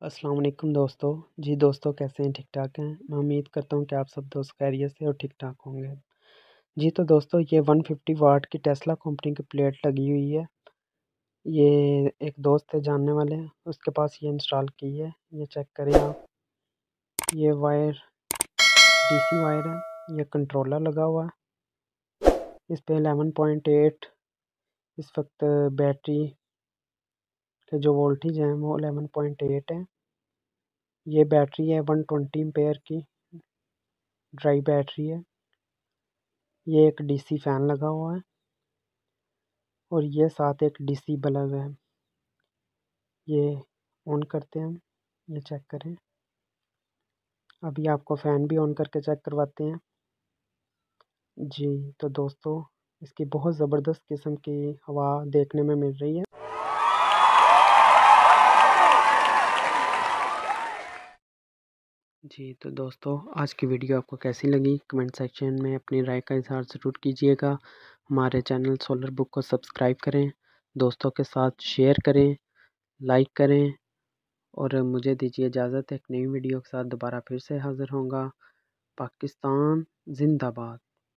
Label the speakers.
Speaker 1: अस्सलाम वालेकुम दोस्तों। जी दोस्तों, कैसे हैं? ठीक ठाक हैं? मैं उम्मीद करता हूँ कि आप सब दोस्त खैरियत से और ठीक ठाक होंगे। जी तो दोस्तों, ये 150 वाट की टेस्ला कंपनी की प्लेट लगी हुई है। ये एक दोस्त है जानने वाले, उसके पास ये इंस्टॉल की है। ये चेक करें आप, ये वायर डीसी वायर है। ये कंट्रोलर लगा हुआ है। इस पे 11.8 इस वक्त बैटरी के जो वोल्टेज हैं वो 11.8 है। ये बैटरी है 120 एम्पेयर की, ड्राई बैटरी है। ये एक डीसी फैन लगा हुआ है और ये साथ एक डीसी बल्ब है। ये ऑन करते हैं हम, ये चेक करें। अभी आपको फ़ैन भी ऑन करके चेक करवाते हैं। जी तो दोस्तों, इसकी बहुत ज़बरदस्त किस्म की हवा देखने में मिल रही है। जी तो दोस्तों, आज की वीडियो आपको कैसी लगी कमेंट सेक्शन में अपनी राय का इज़हार ज़रूर कीजिएगा। हमारे चैनल सोलर बुक को सब्सक्राइब करें, दोस्तों के साथ शेयर करें, लाइक करें और मुझे दीजिए इजाज़त। एक नई वीडियो के साथ दोबारा फिर से हाज़िर होऊंगा। पाकिस्तान जिंदाबाद।